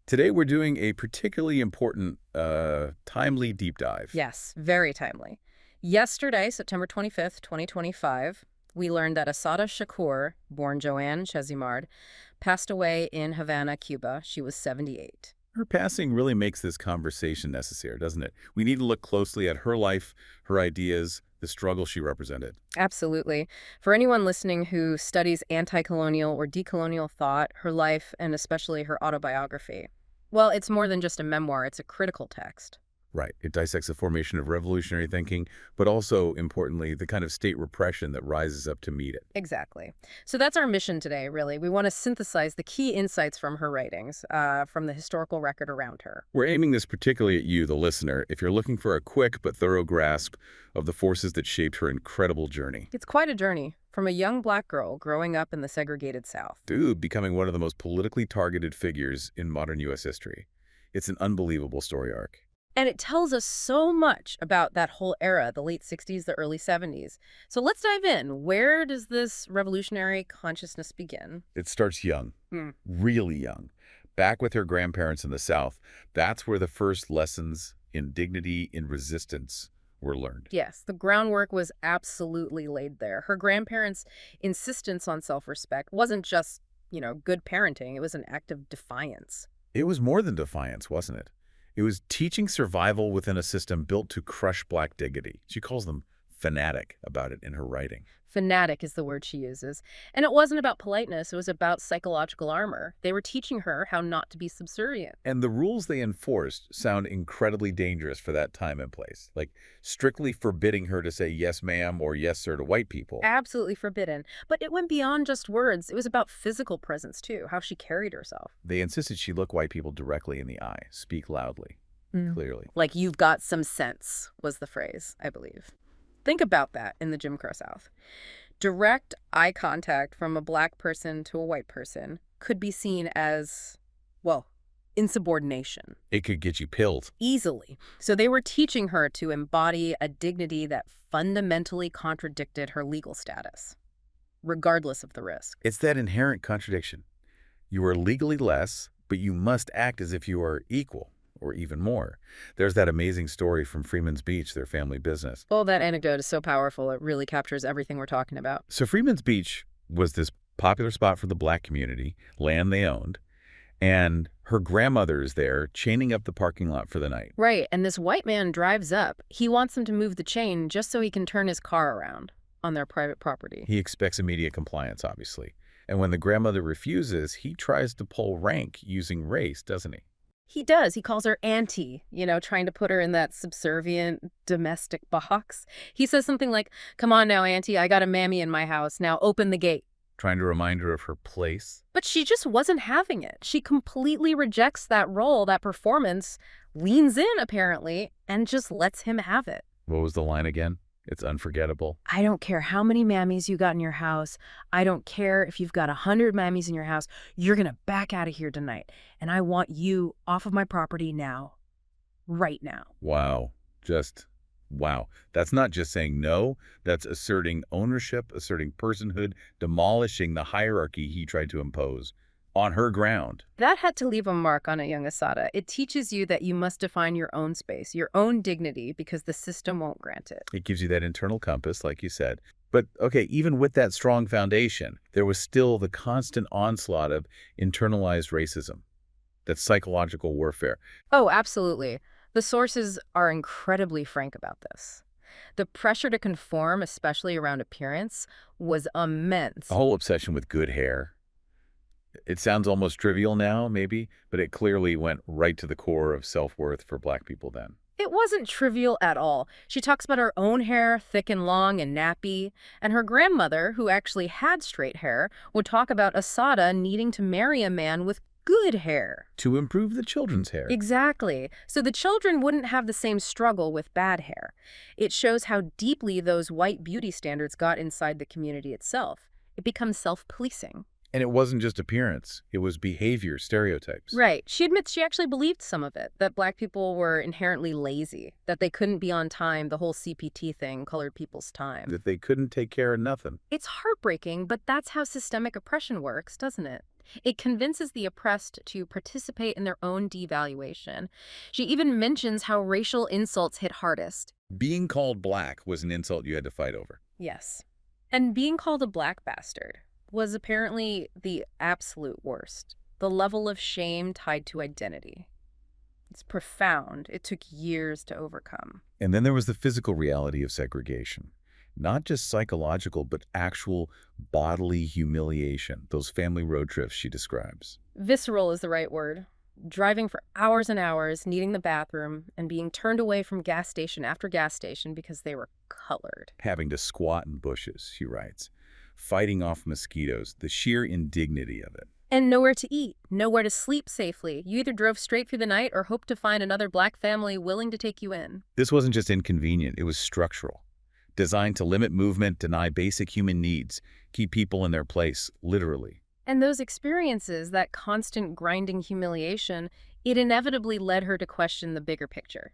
Today we're doing a particularly important, timely deep dive. Yes, very timely. Yesterday, September 25th, 2025, we learned that Assata Shakur, born Joanne Chesimard, passed away in Havana, Cuba. She was 78. Her passing really makes this conversation necessary, doesn't it? We need to look closely at her life, her ideas, the struggle she represented. Absolutely. For anyone listening who studies anti-colonial or decolonial thought, her life, and especially her autobiography, well, it's more than just a memoir, it's a critical text. Right. It dissects the formation of revolutionary thinking, but also, importantly, the kind of state repression that rises up to meet it. Exactly. So that's our mission today, really. We want to synthesize the key insights from her writings, from the historical record around her. We're aiming this particularly at you, the listener, if you're looking for a quick but thorough grasp of the forces that shaped her incredible journey. It's quite a journey, from a young black girl growing up in the segregated South. Dude, becoming one of the most politically targeted figures in modern U.S. history. It's an unbelievable story arc. And it tells us so much about that whole era, the late 60s, the early 70s. So let's dive in. Where does this revolutionary consciousness begin? It starts young, Hmm. really young. Back with her grandparents in the South, that's where the first lessons in dignity, in resistance, were learned. Yes, the groundwork was absolutely laid there. Her grandparents' insistence on self-respect wasn't just, good parenting. It was an act of defiance. It was more than defiance, wasn't it? It was teaching survival within a system built to crush black dignity. She calls them fanatic about it in her writing. Fanatic is the word she uses. And it wasn't about politeness, it was about psychological armor. They were teaching her how not to be subservient. And the rules they enforced sound incredibly dangerous for that time and place, like strictly forbidding her to say yes ma'am or yes sir to white people. Absolutely forbidden. But it went beyond just words. It was about physical presence, too, how she carried herself. They insisted she look white people directly in the eye, speak loudly, clearly. Like, you've got some sense, was the phrase, I believe. Think about that in the Jim Crow South. Direct eye contact from a black person to a white person could be seen as, well, insubordination. It could get you pilled. Easily. So they were teaching her to embody a dignity that fundamentally contradicted her legal status, regardless of the risk. It's that inherent contradiction. You are legally less, but you must act as if you are equal, or even more. There's that amazing story from Freeman's Beach, their family business. Well, that anecdote is so powerful, it really captures everything we're talking about. So Freeman's Beach was this popular spot for the black community, land they owned, and her grandmother is there chaining up the parking lot for the night. Right, and this white man drives up. He wants them to move the chain just so he can turn his car around on their private property. He expects immediate compliance, obviously. And when the grandmother refuses, he tries to pull rank using race, doesn't he? He does. He calls her auntie, trying to put her in that subservient domestic box. He says something like, "Come on now, auntie, I got a mammy in my house. Now open the gate." Trying to remind her of her place. But she just wasn't having it. She completely rejects that role, that performance, leans in, apparently, and just lets him have it. What was the line again? It's unforgettable. "I don't care how many mammies you got in your house. I don't care if you've got 100 mammies in your house. You're going to back out of here tonight. And I want you off of my property now. Right now." Wow. Just wow. That's not just saying no. That's asserting ownership, asserting personhood, demolishing the hierarchy he tried to impose on her ground. That had to leave a mark on a young Assata. It teaches you that you must define your own space, your own dignity, because the system won't grant it. It gives you that internal compass, like you said. But, okay, even with that strong foundation, there was still the constant onslaught of internalized racism, that psychological warfare. Oh, absolutely. The sources are incredibly frank about this. The pressure to conform, especially around appearance, was immense. A whole obsession with good hair. It sounds almost trivial now, maybe, but it clearly went right to the core of self-worth for black people then. It wasn't trivial at all. She talks about her own hair, thick and long and nappy, and her grandmother, who actually had straight hair, would talk about Assata needing to marry a man with good hair. To improve the children's hair. Exactly. So the children wouldn't have the same struggle with bad hair. It shows how deeply those white beauty standards got inside the community itself. It becomes self-policing. And it wasn't just appearance. It was behavior, stereotypes. Right. She admits she actually believed some of it, that black people were inherently lazy, that they couldn't be on time, the whole CPT thing, colored people's time. That they couldn't take care of nothing. It's heartbreaking, but that's how systemic oppression works, doesn't it? It convinces the oppressed to participate in their own devaluation. She even mentions how racial insults hit hardest. Being called black was an insult you had to fight over. Yes. And being called a black bastard was apparently the absolute worst. The level of shame tied to identity. It's profound. It took years to overcome. And then there was the physical reality of segregation. Not just psychological, but actual bodily humiliation, those family road trips she describes. Visceral is the right word. Driving for hours and hours, needing the bathroom, and being turned away from gas station after gas station because they were colored. Having to squat in bushes, she writes. Fighting off mosquitoes, the sheer indignity of it. And nowhere to eat, nowhere to sleep safely. You either drove straight through the night or hoped to find another black family willing to take you in. This wasn't just inconvenient, it was structural. Designed to limit movement, deny basic human needs, keep people in their place, literally. And those experiences, that constant grinding humiliation, it inevitably led her to question the bigger picture.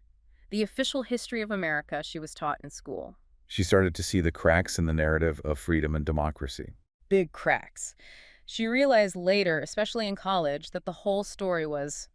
The official history of America she was taught in school. She started to see the cracks in the narrative of freedom and democracy. Big cracks. She realized later, especially in college, that the whole story was,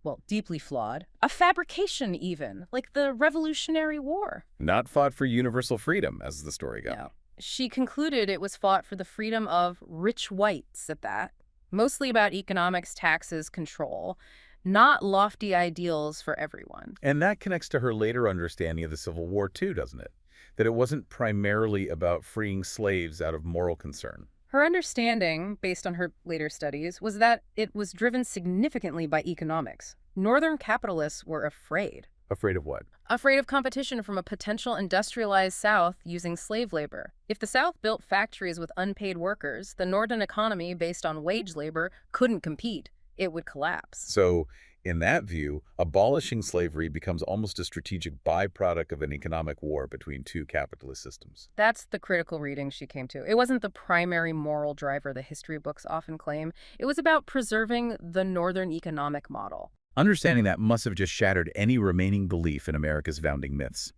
well, deeply flawed. A fabrication even, like the Revolutionary War. Not fought for universal freedom, as the story goes. No. She concluded it was fought for the freedom of rich whites at that, mostly about economics, taxes, control, not lofty ideals for everyone. And that connects to her later understanding of the Civil War too, doesn't it? That it wasn't primarily about freeing slaves out of moral concern. Her understanding, based on her later studies, was that it was driven significantly by economics. Northern capitalists were afraid. Afraid of what? Afraid of competition from a potential industrialized South using slave labor. If the South built factories with unpaid workers, the Northern economy, based on wage labor, couldn't compete. It would collapse. So, in that view, abolishing slavery becomes almost a strategic byproduct of an economic war between two capitalist systems. That's the critical reading she came to. It wasn't the primary moral driver the history books often claim. It was about preserving the Northern economic model. Understanding that must have just shattered any remaining belief in America's founding myths.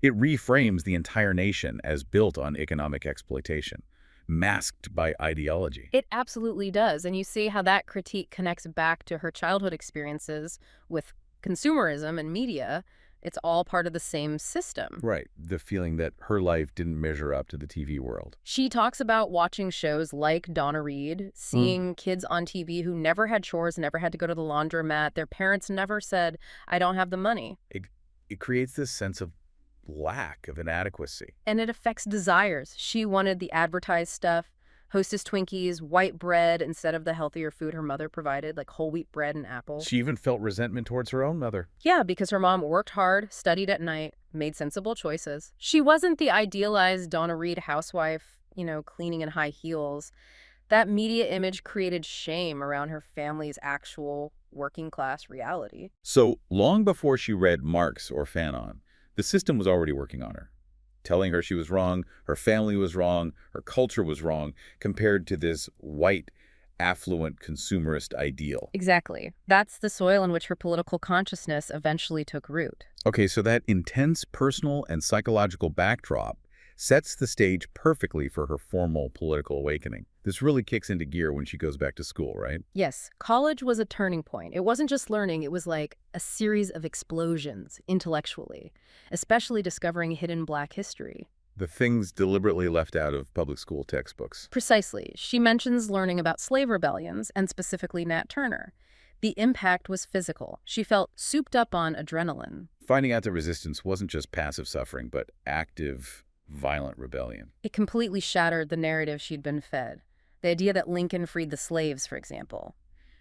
It reframes the entire nation as built on economic exploitation, masked by ideology. It absolutely does. And you see how that critique connects back to her childhood experiences with consumerism and media. It's all part of the same system. Right, the feeling that her life didn't measure up to the TV world. She talks about watching shows like Donna Reed, seeing kids on TV who never had chores, never had to go to the laundromat. Their parents never said, I don't have the money. It creates this sense of lack, of inadequacy. And it affects desires. She wanted the advertised stuff, Hostess Twinkies, white bread instead of the healthier food her mother provided, like whole wheat bread and apples. She even felt resentment towards her own mother. Yeah, because her mom worked hard, studied at night, made sensible choices. She wasn't the idealized Donna Reed housewife, cleaning in high heels. That media image created shame around her family's actual working class reality. So, long before she read Marx or Fanon, the system was already working on her, telling her she was wrong, her family was wrong, her culture was wrong, compared to this white, affluent, consumerist ideal. Exactly. That's the soil in which her political consciousness eventually took root. Okay, so that intense personal and psychological backdrop sets the stage perfectly for her formal political awakening. This really kicks into gear when she goes back to school, right? Yes, college was a turning point. It wasn't just learning, it was like a series of explosions intellectually, especially discovering hidden Black history. The things deliberately left out of public school textbooks. Precisely. She mentions learning about slave rebellions, and specifically Nat Turner. The impact was physical. She felt souped up on adrenaline. Finding out that resistance wasn't just passive suffering, but active, violent rebellion. It completely shattered the narrative she'd been fed. The idea that Lincoln freed the slaves, for example.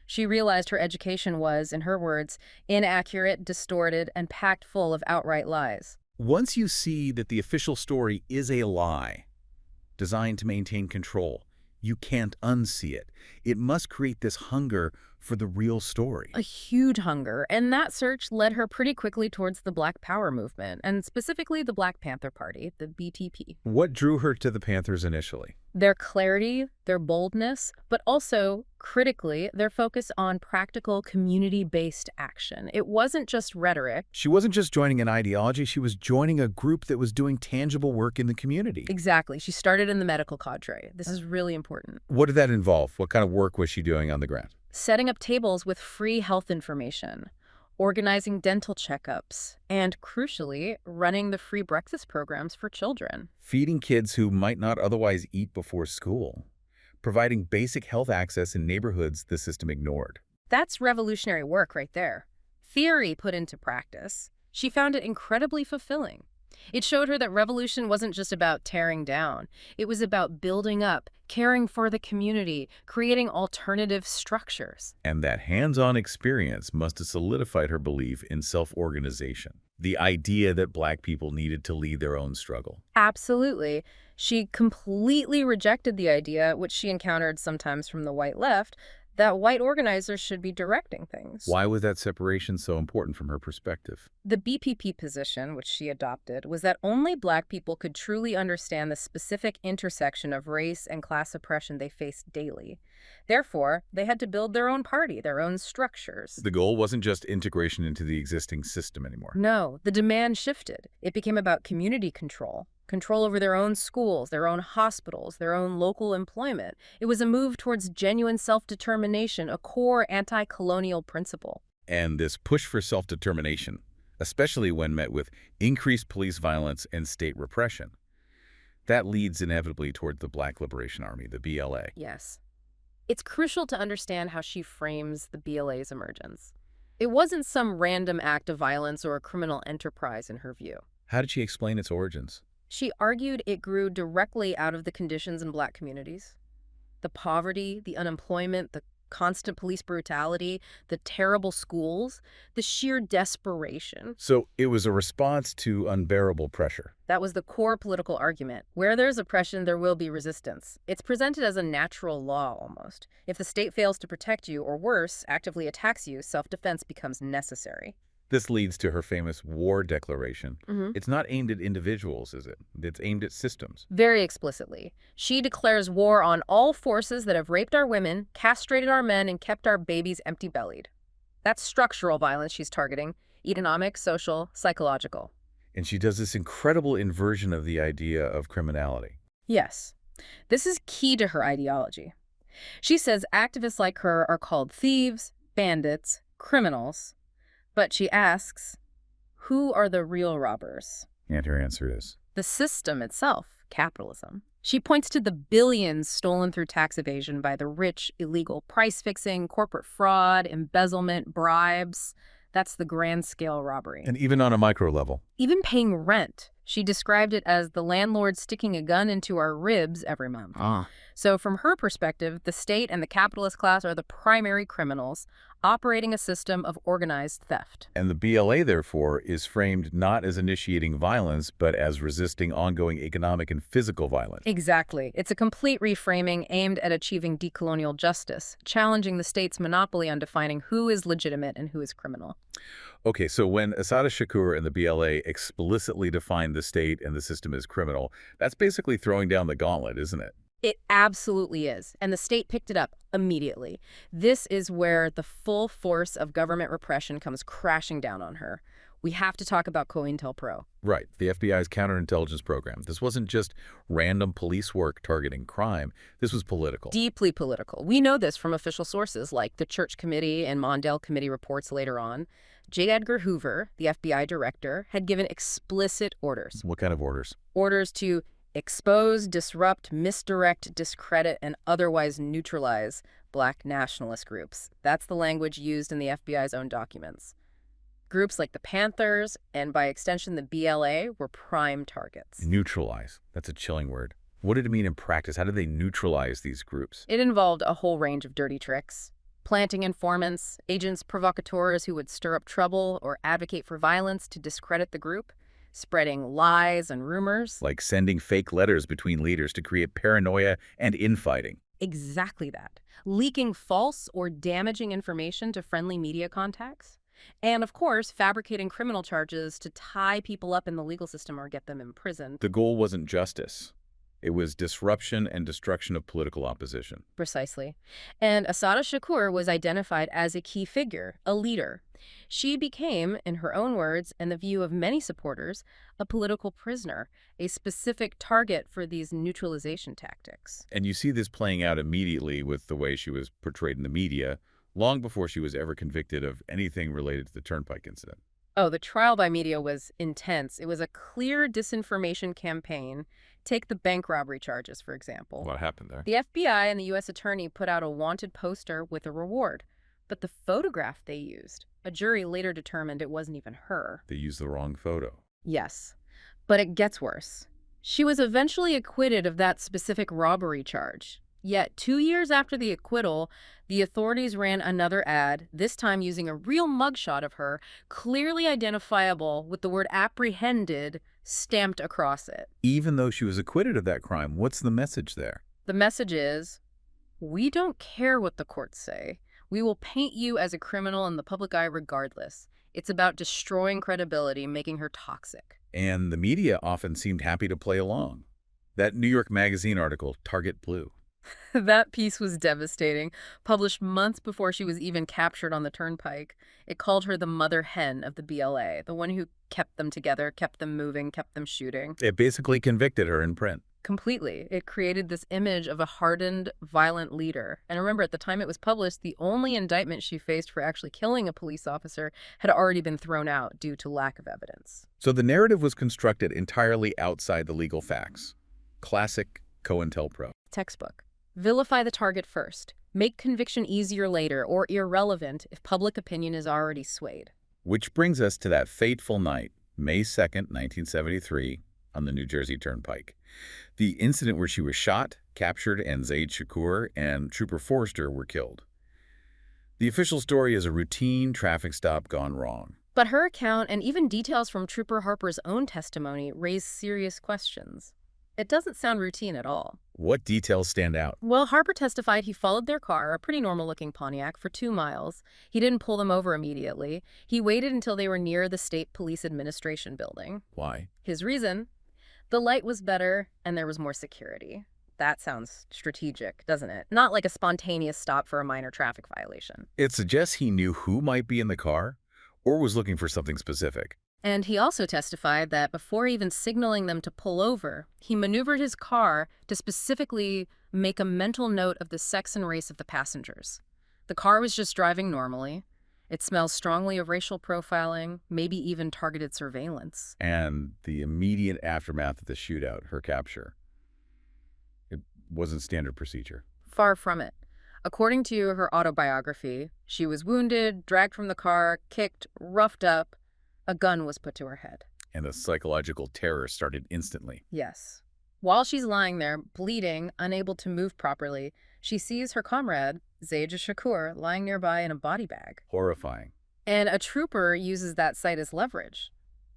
She realized her education was, in her words, inaccurate, distorted, and packed full of outright lies. Once you see that the official story is a lie, designed to maintain control, you can't unsee it. It must create this hunger for the real story. A huge hunger, and that search led her pretty quickly towards the Black Power movement, and specifically the Black Panther Party, the BPP. What drew her to the Panthers initially? Their clarity, their boldness, but also, critically, their focus on practical community-based action. It wasn't just rhetoric. She wasn't just joining an ideology, she was joining a group that was doing tangible work in the community. Exactly. She started in the medical cadre. This is really important. What did that involve? What kind of work was she doing on the ground? Setting up tables with free health information, organizing dental checkups, and, crucially, running the free breakfast programs for children. Feeding kids who might not otherwise eat before school. Providing basic health access in neighborhoods the system ignored. That's revolutionary work right there. Theory put into practice. She found it incredibly fulfilling. It showed her that revolution wasn't just about tearing down. It was about building up, caring for the community, creating alternative structures. And that hands-on experience must have solidified her belief in self-organization. The idea that Black people needed to lead their own struggle. Absolutely. She completely rejected the idea, which she encountered sometimes from the white left, that white organizers should be directing things. Why was that separation so important from her perspective? The BPP position, which she adopted, was that only Black people could truly understand the specific intersection of race and class oppression they faced daily. Therefore, they had to build their own party, their own structures. The goal wasn't just integration into the existing system anymore. No, the demand shifted. It became about community control. Control over their own schools, their own hospitals, their own local employment. It was a move towards genuine self-determination, a core anti-colonial principle. And this push for self-determination, especially when met with increased police violence and state repression, that leads inevitably toward the Black Liberation Army, the BLA. Yes. It's crucial to understand how she frames the BLA's emergence. It wasn't some random act of violence or a criminal enterprise in her view. How did she explain its origins? She argued it grew directly out of the conditions in Black communities. The poverty, the unemployment, the constant police brutality, the terrible schools, the sheer desperation. So it was a response to unbearable pressure. That was the core political argument. Where there's oppression, there will be resistance. It's presented as a natural law, almost. If the state fails to protect you, or worse, actively attacks you, self-defense becomes necessary. This leads to her famous war declaration. Mm-hmm. It's not aimed at individuals, is it? It's aimed at systems. Very explicitly. She declares war on all forces that have raped our women, castrated our men, and kept our babies empty-bellied. That's structural violence she's targeting. Economic, social, psychological. And she does this incredible inversion of the idea of criminality. Yes. This is key to her ideology. She says activists like her are called thieves, bandits, criminals. But she asks, who are the real robbers? And her answer is? The system itself, capitalism. She points to the billions stolen through tax evasion by the rich, illegal price fixing, corporate fraud, embezzlement, bribes. That's the grand-scale robbery. And even on a micro level. Even paying rent. She described it as the landlord sticking a gun into our ribs every month. So from her perspective, the state and the capitalist class are the primary criminals, operating a system of organized theft. And the BLA, therefore, is framed not as initiating violence, but as resisting ongoing economic and physical violence. Exactly. It's a complete reframing aimed at achieving decolonial justice, challenging the state's monopoly on defining who is legitimate and who is criminal. Okay, so when Assata Shakur and the BLA explicitly define the state and the system as criminal, that's basically throwing down the gauntlet, isn't it? It absolutely is, and the state picked it up immediately. This is where the full force of government repression comes crashing down on her. We have to talk about COINTELPRO. Right, the FBI's counterintelligence program. This wasn't just random police work targeting crime. This was political. Deeply political. We know this from official sources like the Church Committee and Mondale Committee reports later on. J. Edgar Hoover, the FBI director, had given explicit orders. What kind of orders? Orders to expose, disrupt, misdirect, discredit, and otherwise neutralize Black nationalist groups. That's the language used in the FBI's own documents. Groups like the Panthers, and by extension the BLA, were prime targets. Neutralize. That's a chilling word. What did it mean in practice? How did they neutralize these groups? It involved a whole range of dirty tricks. Planting informants, agents provocateurs who would stir up trouble or advocate for violence to discredit the group, spreading lies and rumors. Like sending fake letters between leaders to create paranoia and infighting. Exactly that. Leaking false or damaging information to friendly media contacts. And, of course, fabricating criminal charges to tie people up in the legal system or get them imprisoned. The goal wasn't justice. It was disruption and destruction of political opposition. Precisely. And Assata Shakur was identified as a key figure, a leader. She became, in her own words and the view of many supporters, a political prisoner, a specific target for these neutralization tactics. And you see this playing out immediately with the way she was portrayed in the media, long before she was ever convicted of anything related to the Turnpike incident. Oh, the trial by media was intense. It was a clear disinformation campaign. Take the bank robbery charges, for example. What happened there? The FBI and the U.S. attorney put out a wanted poster with a reward. But the photograph they used, a jury later determined it wasn't even her. They used the wrong photo. Yes. But it gets worse. She was eventually acquitted of that specific robbery charge. Yet 2 years after the acquittal, the authorities ran another ad, this time using a real mugshot of her, clearly identifiable with the word apprehended stamped across it. Even though she was acquitted of that crime, what's the message there? The message is, we don't care what the courts say. We will paint you as a criminal in the public eye regardless. It's about destroying credibility, making her toxic. And the media often seemed happy to play along. That New York Magazine article, Target Blue. That piece was devastating. Published months before she was even captured on the Turnpike. It called her the mother hen of the BLA, the one who kept them together, kept them moving, kept them shooting. It basically convicted her in print. Completely. It created this image of a hardened, violent leader. And remember, at the time it was published, the only indictment she faced for actually killing a police officer had already been thrown out due to lack of evidence. So the narrative was constructed entirely outside the legal facts. Classic COINTELPRO. Textbook. Vilify the target first. Make conviction easier later or irrelevant if public opinion is already swayed. Which brings us to that fateful night, May 2nd, 1973, on the New Jersey Turnpike. The incident where she was shot, captured, and Zaid Shakur and Trooper Forrester were killed. The official story is a routine traffic stop gone wrong. But her account and even details from Trooper Harper's own testimony raise serious questions. It doesn't sound routine at all. What details stand out? Well, Harper testified he followed their car, a pretty normal-looking Pontiac, for 2 miles. He didn't pull them over immediately. He waited until they were near the State Police Administration building. Why? His reason? The light was better and there was more security. That sounds strategic, doesn't it? Not like a spontaneous stop for a minor traffic violation. It suggests he knew who might be in the car or was looking for something specific. And he also testified that before even signaling them to pull over, he maneuvered his car to specifically make a mental note of the sex and race of the passengers. The car was just driving normally. It smells strongly of racial profiling, maybe even targeted surveillance. And the immediate aftermath of the shootout, her capture, it wasn't standard procedure. Far from it. According to her autobiography, she was wounded, dragged from the car, kicked, roughed up. A gun was put to her head. And the psychological terror started instantly. Yes. While she's lying there, bleeding, unable to move properly, she sees her comrade, Zaid Shakur, lying nearby in a body bag. Horrifying. And a trooper uses that sight as leverage.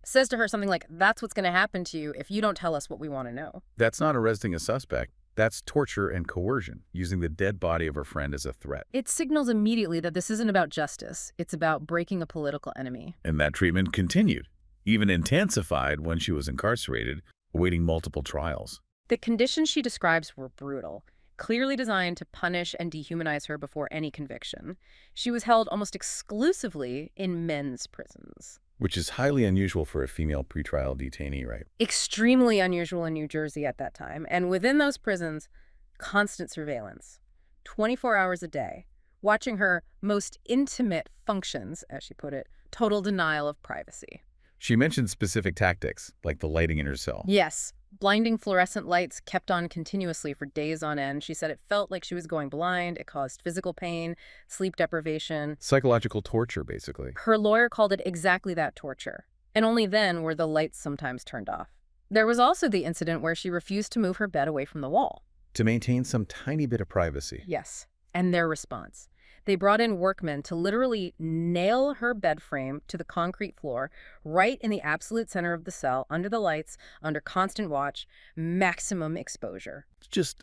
Says to her something like, "That's what's going to happen to you if you don't tell us what we want to know." That's not arresting a suspect. That's torture and coercion, using the dead body of her friend as a threat. It signals immediately that this isn't about justice. It's about breaking a political enemy. And that treatment continued, even intensified when she was incarcerated, awaiting multiple trials. The conditions she describes were brutal, clearly designed to punish and dehumanize her before any conviction. She was held almost exclusively in men's prisons. Which is highly unusual for a female pretrial detainee, right? Extremely unusual in New Jersey at that time. And within those prisons, constant surveillance, 24 hours a day, watching her most intimate functions, as she put it, total denial of privacy. She mentioned specific tactics, like the lighting in her cell. Yes, blinding fluorescent lights kept on continuously for days on end. She said it felt like she was going blind. It caused physical pain, sleep deprivation. Psychological torture, basically. Her lawyer called it exactly that, torture. And only then were the lights sometimes turned off. There was also the incident where she refused to move her bed away from the wall. To maintain some tiny bit of privacy. Yes, and their response. They brought in workmen to literally nail her bed frame to the concrete floor, right in the absolute center of the cell, under the lights, under constant watch, maximum exposure. Just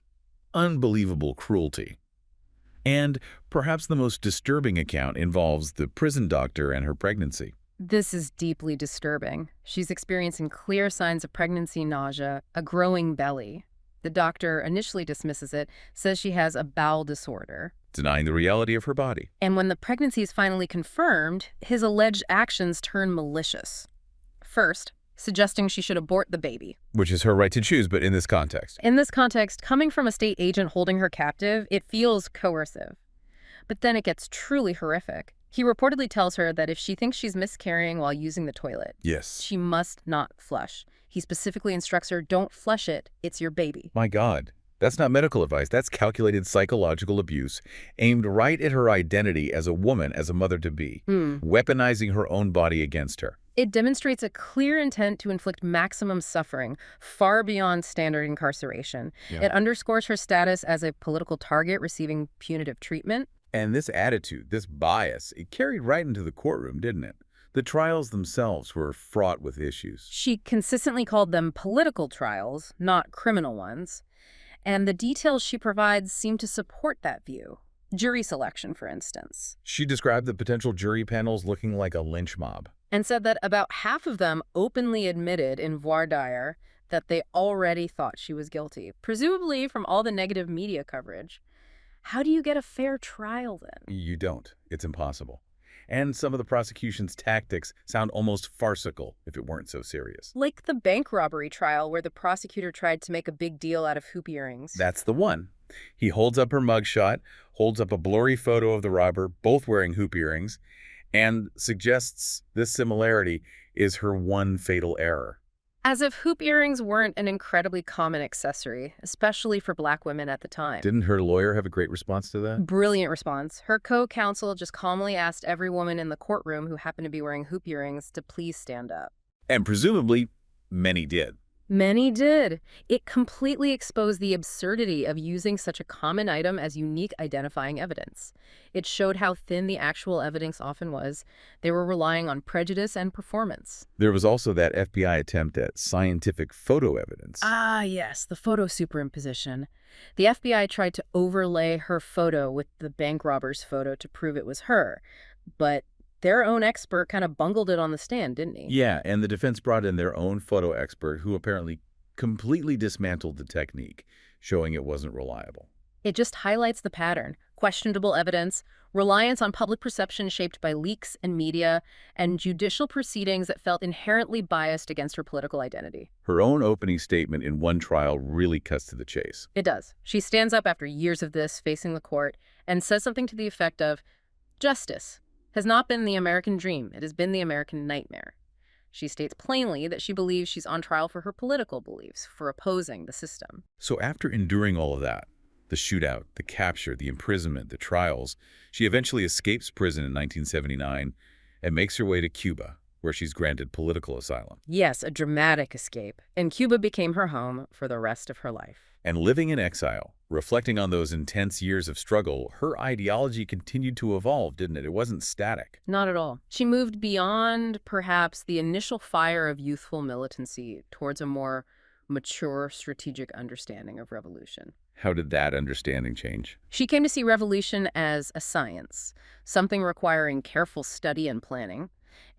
unbelievable cruelty. And perhaps the most disturbing account involves the prison doctor and her pregnancy. This is deeply disturbing. She's experiencing clear signs of pregnancy nausea, a growing belly. The doctor initially dismisses it, says she has a bowel disorder. Denying the reality of her body. And when the pregnancy is finally confirmed, his alleged actions turn malicious. First, suggesting she should abort the baby. Which is her right to choose, but in this context. In this context, coming from a state agent holding her captive, it feels coercive. But then it gets truly horrific. He reportedly tells her that if she thinks she's miscarrying while using the toilet, Yes. she must not flush. He specifically instructs her, don't flush it, it's your baby. My God. That's not medical advice. That's calculated psychological abuse aimed right at her identity as a woman, as a mother-to-be, weaponizing her own body against her. It demonstrates a clear intent to inflict maximum suffering, far beyond standard incarceration. Yeah. It underscores her status as a political target receiving punitive treatment. And this attitude, this bias, it carried right into the courtroom, didn't it? The trials themselves were fraught with issues. She consistently called them political trials, not criminal ones. And the details she provides seem to support that view. Jury selection, for instance. She described the potential jury panels looking like a lynch mob. And said that about half of them openly admitted in voir dire that they already thought she was guilty, presumably from all the negative media coverage. How do you get a fair trial then? You don't. It's impossible. And some of the prosecution's tactics sound almost farcical if it weren't so serious. Like the bank robbery trial where the prosecutor tried to make a big deal out of hoop earrings. That's the one. He holds up her mugshot, holds up a blurry photo of the robber, both wearing hoop earrings, and suggests this similarity is her one fatal error. As if hoop earrings weren't an incredibly common accessory, especially for Black women at the time. Didn't her lawyer have a great response to that? Brilliant response. Her co-counsel just calmly asked every woman in the courtroom who happened to be wearing hoop earrings to please stand up. And presumably, many did. Many did. It completely exposed the absurdity of using such a common item as unique identifying evidence. It showed how thin the actual evidence often was. They were relying on prejudice and performance. There was also that FBI attempt at scientific photo evidence. Ah, yes, the photo superimposition. The FBI tried to overlay her photo with the bank robber's photo to prove it was her, but their own expert kind of bungled it on the stand, didn't he? Yeah, and the defense brought in their own photo expert who apparently completely dismantled the technique, showing it wasn't reliable. It just highlights the pattern. Questionable evidence, reliance on public perception shaped by leaks and media, and judicial proceedings that felt inherently biased against her political identity. Her own opening statement in one trial really cuts to the chase. It does. She stands up after years of this, facing the court, and says something to the effect of, "Justice has not been the American dream. It has been the American nightmare." She states plainly that she believes she's on trial for her political beliefs, for opposing the system. So after enduring all of that, the shootout, the capture, the imprisonment, the trials, she eventually escapes prison in 1979 and makes her way to Cuba, where she's granted political asylum. Yes, a dramatic escape. And Cuba became her home for the rest of her life. And living in exile, reflecting on those intense years of struggle, her ideology continued to evolve, didn't it? It wasn't static. Not at all. She moved beyond, perhaps, the initial fire of youthful militancy towards a more mature, strategic understanding of revolution. How did that understanding change? She came to see revolution as a science, something requiring careful study and planning,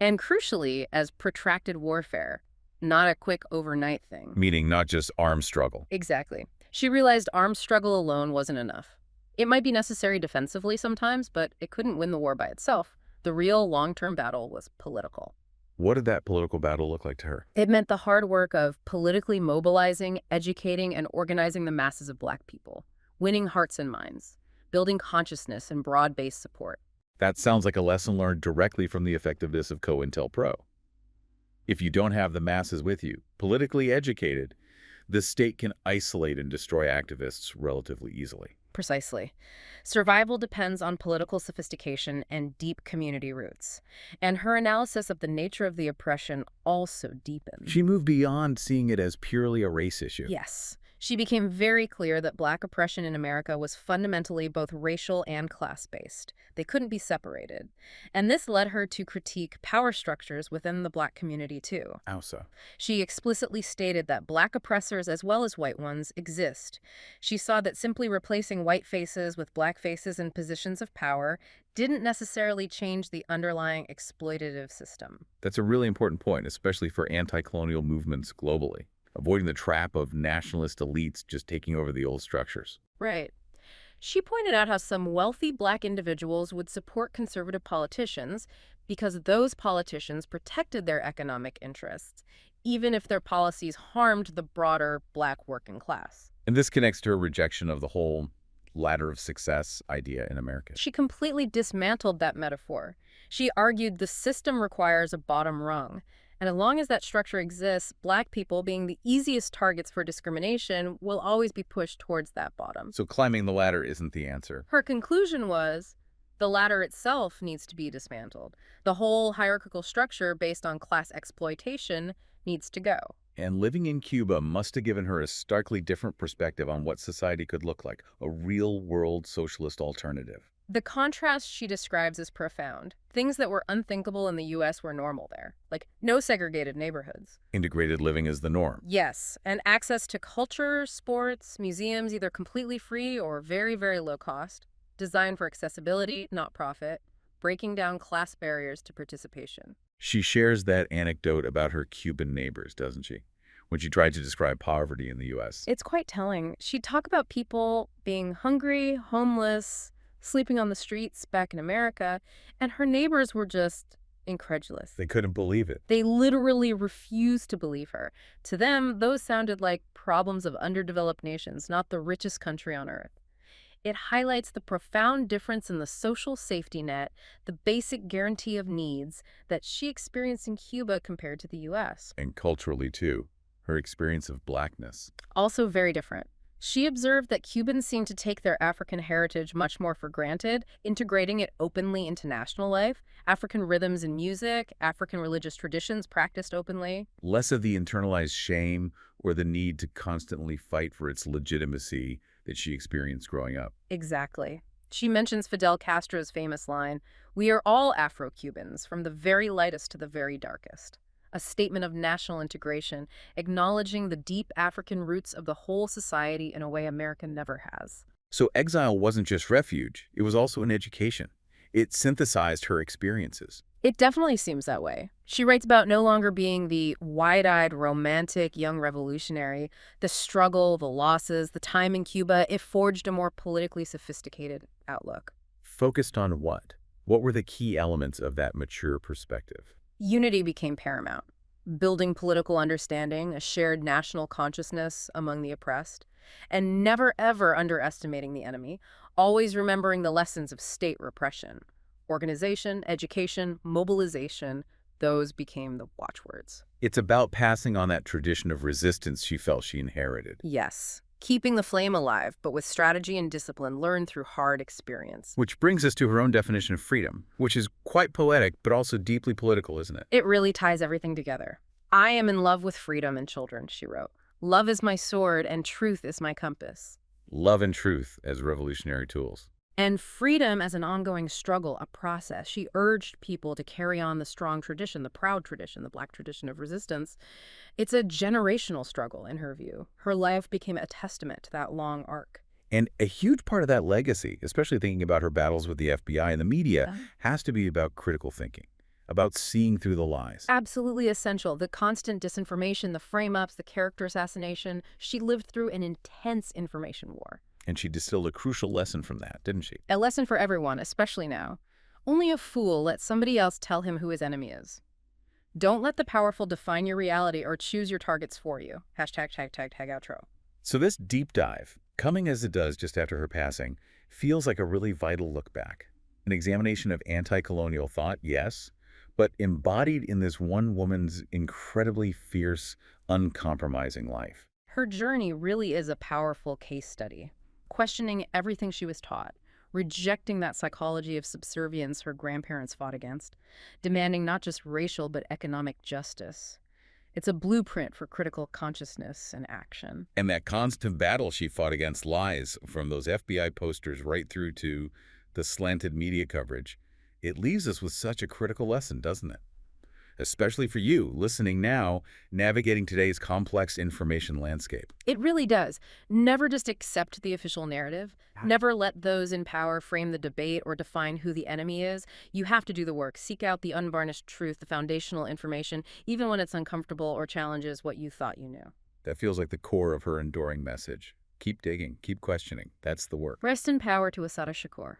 and crucially, as protracted warfare, not a quick overnight thing. Meaning not just armed struggle. Exactly. She realized armed struggle alone wasn't enough. It might be necessary defensively sometimes, but it couldn't win the war by itself. The real long-term battle was political. What did that political battle look like to her? It meant the hard work of politically mobilizing, educating, and organizing the masses of Black people, winning hearts and minds, building consciousness and broad-based support. That sounds like a lesson learned directly from the effectiveness of COINTELPRO. If you don't have the masses with you, politically educated, the state can isolate and destroy activists relatively easily. Precisely. Survival depends on political sophistication and deep community roots. And her analysis of the nature of the oppression also deepened. She moved beyond seeing it as purely a race issue. Yes. She became very clear that Black oppression in America was fundamentally both racial and class-based. They couldn't be separated. And this led her to critique power structures within the Black community, too. Ousa. She explicitly stated that Black oppressors as well as white ones exist. She saw that simply replacing white faces with Black faces in positions of power didn't necessarily change the underlying exploitative system. That's a really important point, especially for anti-colonial movements globally, avoiding the trap of nationalist elites just taking over the old structures. Right. She pointed out how some wealthy Black individuals would support conservative politicians because those politicians protected their economic interests, even if their policies harmed the broader Black working class. And this connects to her rejection of the whole ladder of success idea in America. She completely dismantled that metaphor. She argued the system requires a bottom rung, and as long as that structure exists, Black people, being the easiest targets for discrimination, will always be pushed towards that bottom. So climbing the ladder isn't the answer. Her conclusion was the ladder itself needs to be dismantled. The whole hierarchical structure based on class exploitation needs to go. And living in Cuba must have given her a starkly different perspective on what society could look like, a real-world socialist alternative. The contrast she describes is profound. Things that were unthinkable in the U.S. were normal there, like no segregated neighborhoods. Integrated living is the norm. Yes, and access to culture, sports, museums, either completely free or very, very low cost, designed for accessibility, not profit, breaking down class barriers to participation. She shares that anecdote about her Cuban neighbors, doesn't she? When she tried to describe poverty in the U.S. It's quite telling. She'd talk about people being hungry, homeless, sleeping on the streets back in America, and her neighbors were just incredulous. They couldn't believe it. They literally refused to believe her. To them, those sounded like problems of underdeveloped nations, not the richest country on earth. It highlights the profound difference in the social safety net, the basic guarantee of needs that she experienced in Cuba compared to the U.S. And culturally, too. Her experience of Blackness. Also very different. She observed that Cubans seemed to take their African heritage much more for granted, integrating it openly into national life. African rhythms in music, African religious traditions practiced openly. Less of the internalized shame or the need to constantly fight for its legitimacy that she experienced growing up. Exactly. She mentions Fidel Castro's famous line, "We are all Afro-Cubans, from the very lightest to the very darkest." A statement of national integration, acknowledging the deep African roots of the whole society in a way America never has. So exile wasn't just refuge, it was also an education. It synthesized her experiences. It definitely seems that way. She writes about no longer being the wide-eyed, romantic young revolutionary. The struggle, the losses, the time in Cuba, it forged a more politically sophisticated outlook. Focused on what? What were the key elements of that mature perspective? Unity became paramount. Building political understanding, a shared national consciousness among the oppressed, and never ever underestimating the enemy, always remembering the lessons of state repression. Organization, education, mobilization, those became the watchwords. It's about passing on that tradition of resistance she felt she inherited. Yes, keeping the flame alive, but with strategy and discipline learned through hard experience. Which brings us to her own definition of freedom, which is quite poetic, but also deeply political, isn't it? It really ties everything together. "I am in love with freedom and children," she wrote. "Love is my sword and truth is my compass." Love and truth as revolutionary tools. And freedom as an ongoing struggle, a process. She urged people to carry on the strong tradition, the proud tradition, the Black tradition of resistance. It's a generational struggle, in her view. Her life became a testament to that long arc. And a huge part of that legacy, especially thinking about her battles with the FBI and the media, has to be about critical thinking, about seeing through the lies. Absolutely essential. The constant disinformation, the frame-ups, the character assassination. She lived through an intense information war. And she distilled a crucial lesson from that, didn't she? A lesson for everyone, especially now. Only a fool lets somebody else tell him who his enemy is. Don't let the powerful define your reality or choose your targets for you. Hashtag tag outro. So this deep dive, coming as it does just after her passing, feels like a really vital look back. An examination of anti-colonial thought, yes, but embodied in this one woman's incredibly fierce, uncompromising life. Her journey really is a powerful case study. Questioning everything she was taught, rejecting that psychology of subservience her grandparents fought against, demanding not just racial but economic justice. It's a blueprint for critical consciousness and action. And that constant battle she fought against lies, from those FBI posters right through to the slanted media coverage, it leaves us with such a critical lesson, doesn't it? Especially for you, listening now, navigating today's complex information landscape. It really does. Never just accept the official narrative. Never let those in power frame the debate or define who the enemy is. You have to do the work. Seek out the unvarnished truth, the foundational information, even when it's uncomfortable or challenges what you thought you knew. That feels like the core of her enduring message. Keep digging, keep questioning. That's the work. Rest in power to Assata Shakur.